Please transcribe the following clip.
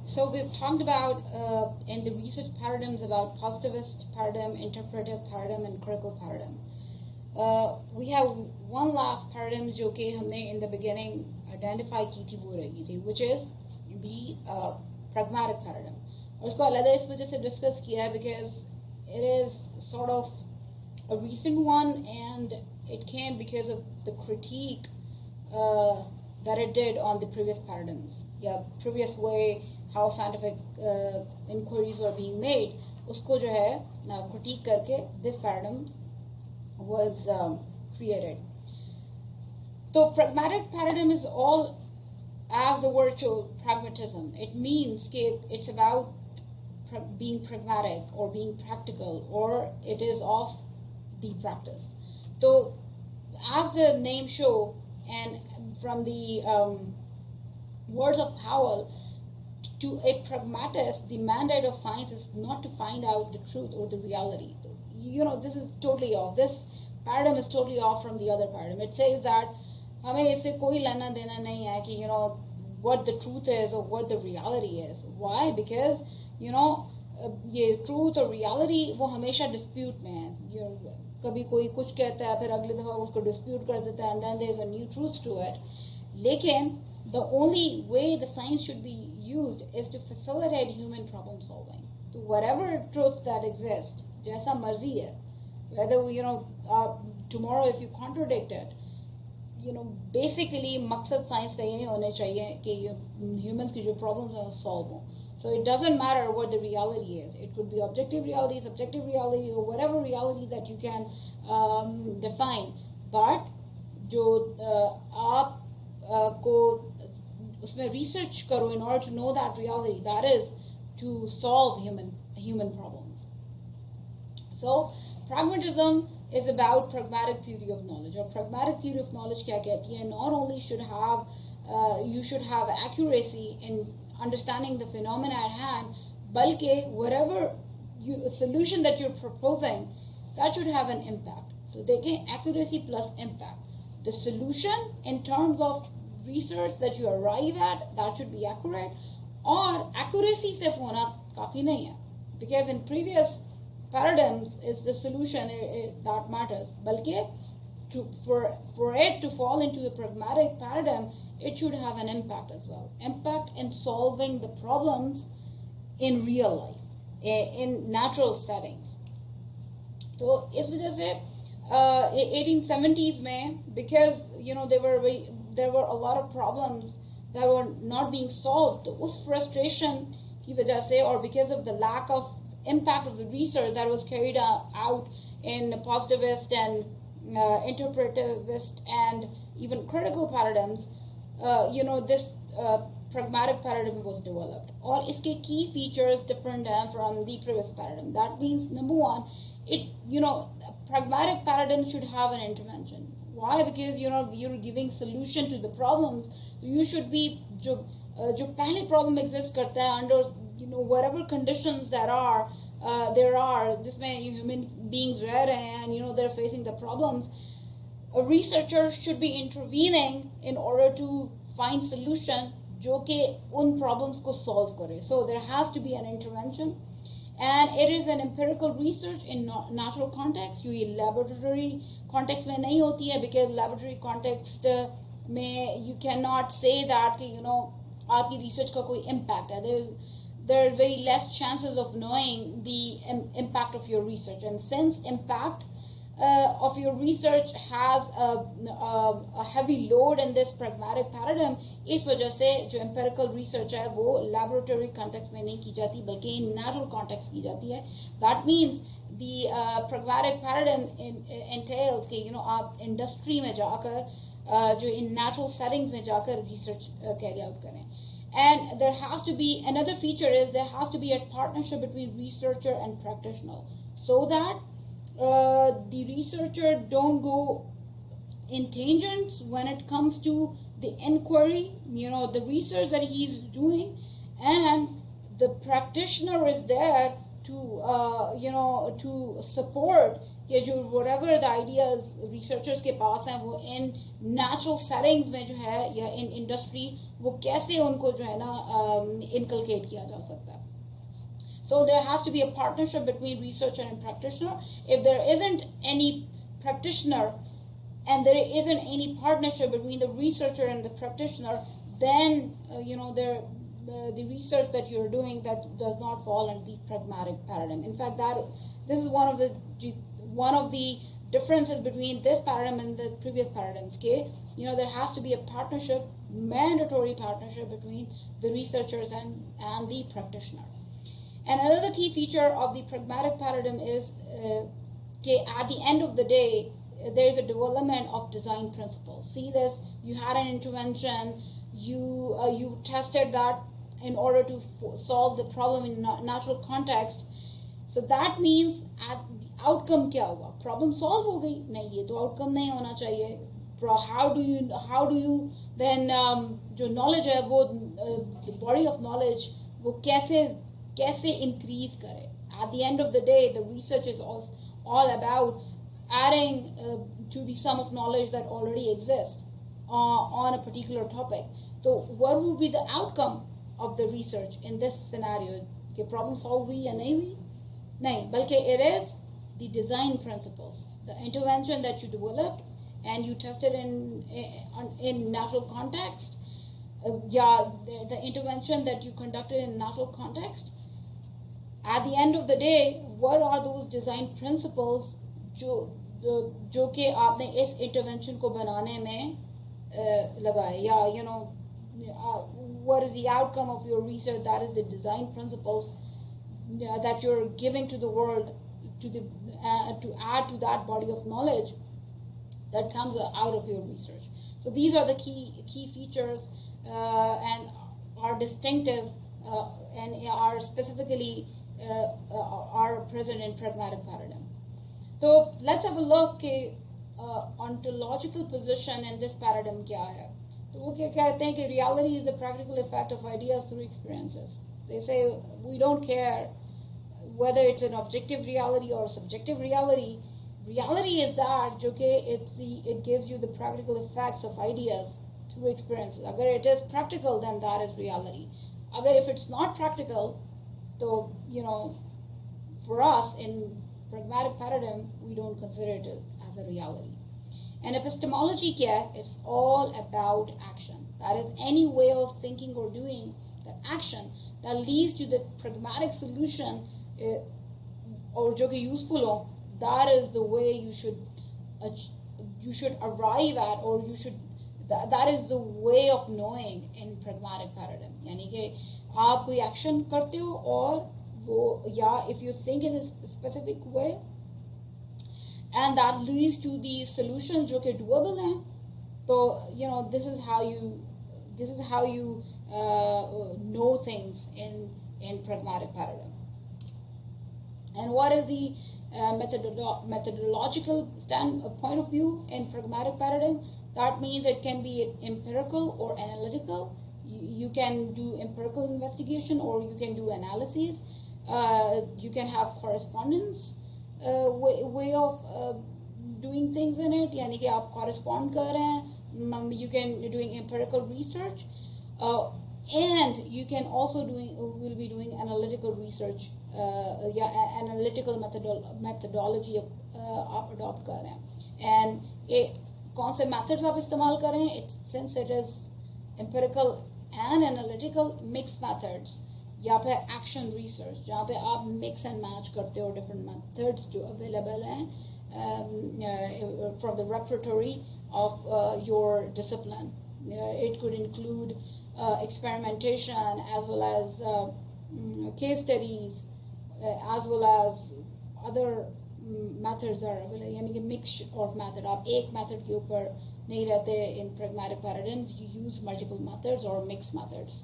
So we've talked about in the research paradigms about positivist paradigm, interpretive paradigm, and critical paradigm. We have one last paradigm जो कि हमने in the beginning identify की थी वो रही थी, which is the pragmatic paradigm. और उसको अलग इस वजह से discuss किया है because it is sort of a recent one and it came because of the critique that it did on the previous paradigms. Yeah, previous way how scientific inquiries were being made, उसको जो है critique करके this paradigm was created. So pragmatic paradigm is all, as the word shows, pragmatism. It means that it's about being pragmatic or being practical, or it is of the practice. So as the name show, and from the words of Powell, to a pragmatist, the mandate of science is not to find out the truth or the reality. This is totally off. This paradigm is totally off from the other paradigm. It says that हमें इससे कोई लेना देना नहीं है कि what the truth is or what the reality is. Why? Because ये truth or reality वो हमेशा dispute में है. कभी कोई कुछ कहता है फिर अगली दफा उसको dispute कर देता है and then there is a new truth to it. लेकिन the only way the science should be used is to facilitate human problem solving. So whatever truth that exists, जैसा मर्जी है, whether tomorrow if you contradict it, basically मकसद science का यही होना चाहिए कि humans की जो problems हैं solve हो. So it doesn't matter what the reality is. It could be objective reality, subjective reality, or whatever reality that you can define. But जो आप को उसमें research करो in order to know that reality, that is to solve human problems. So pragmatism is about pragmatic theory of knowledge. Or pragmatic theory of knowledge क्या कहती है? Not only you should have accuracy in understanding the phenomena at hand, बल्कि whatever solution that you're proposing, that should have an impact. So देखें accuracy plus impact. The solution in terms of research that you arrive at, that should be accurate, or accuracy सिर्फ होना काफी नहीं है, because in previous paradigms it's the solution that matters, बल्कि for it to fall into the pragmatic paradigm, it should have an impact as well, impact in solving the problems in real life, in natural settings. तो इस वजह से 1870s में, because there were a lot of problems that were not being solved, तो उस frustration की वजह से, or because of the lack of impact of the research that was carried out in positivist and interpretivist and even critical paradigms, this pragmatic paradigm was developed. और इसके key features different from the previous paradigm. That means number one, pragmatic paradigm should have an intervention. Why? Because you're giving solution to the problems. You should be जो पहले problem exist करता है under whatever conditions there are जिसमें human beings रह रहे हैं and they're facing the problems. A researcher should be intervening in order to find solution जो कि उन problems को solve करे. So there has to be an intervention. And it is an empirical research in natural context. ये laboratory context में नहीं होती है, because laboratory context में you cannot say that कि आपकी research का कोई impact है. There are very less chances of knowing the impact of your research. And since impact of your research has a heavy load in this pragmatic paradigm, इस वजह से जो empirical research है वो laboratory context में नहीं की जाती बल्कि in natural context की जाती है. That means the pragmatic paradigm entails कि आप industry में जाकर जो in natural settings में जाकर research carry out करें. And there has to be, another feature is there has to be a partnership between researcher and practitioner, so that the researcher don't go in tangents when it comes to the inquiry, the research that he's doing, and the practitioner is there to to support कि जो whatever the ideas researchers के पास हैं वो in natural settings में जो है या in industry वो कैसे उनको जो है ना inculcate किया जा सकता है. So there has to be a partnership between researcher and practitioner. If there isn't any practitioner and there isn't any partnership between the researcher and the practitioner, then the research that you're doing that does not fall into the pragmatic paradigm. In fact, this is one of the differences between this paradigm and the previous paradigms. Okay, there has to be a partnership, mandatory partnership between the researchers and the practitioner. And another key feature of the pragmatic paradigm is at the end of the day, there is a development of design principles. See this, you had an intervention, you tested that in order to solve the problem in natural context. So that means at the outcome क्या हुआ? Problem solve हो गई? नहीं, ये तो outcome नहीं होना चाहिए. How do you then जो knowledge है वो the body of knowledge वो कैसे increase करे? At the end of the day, the research is all about adding to the sum of knowledge that already exists on a particular topic. So what would be the outcome of the research in this scenario? कि problem solve हुई या नहीं हुई? नहीं, बल्कि it is the design principles, the intervention that you developed and you tested in natural context, the intervention that you conducted in natural context. At the end of the day, what are those design principles जो कि आपने इस intervention को बनाने में लगाए, या what is the outcome of your research? That is the design principles that you're giving to the world to add to that body of knowledge that comes out of your research. So these are the key features and are distinctive and are specifically are present in pragmatic paradigm. So let's have a look at ontological position in this paradigm क्या है. तो वो क्या कहते हैं कि reality is the practical effect of ideas through experiences. They say we don't care whether it's an objective reality or a subjective reality. Reality is that जो कि it gives you the practical effects of ideas through experiences. अगर it is practical, then that is reality. अगर if it's not practical, so for us in pragmatic paradigm, we don't consider it as a reality. And epistemology kya hai? It's all about action. That is any way of thinking or doing that action that leads to the pragmatic solution or jo ki useful ho, that is the way you should arrive at, or that is the way of knowing in pragmatic paradigm. यानी कि आप कोई action करते हो और वो, या if you think in a specific way and that leads to the solutions जो कि doable हैं, तो this is how you know things in pragmatic paradigm. And what is the methodological point of view in pragmatic paradigm? That means it can be empirical or analytical. You can do empirical investigation or you can do analysis. You can have correspondence way of doing things in it. यानी कि आप correspond कर रहे हैं. You can doing empirical research, and you can also will be doing analytical research. Analytical methodology आप adopt कर रहे हैं. And कौन से methods आप इस्तेमाल कर रहे हैं? Since it is empirical and analytical, mixed methods. या फिर action research जहाँ पे आप mix and match करते हो different methods जो available हैं from the repertoire of your discipline. It could include experimentation as well as case studies as well as other methods are available. यानी कि mix of method. आप एक method के ऊपर नहीं रहते in pragmatic paradigms. You use multiple methods or mixed methods.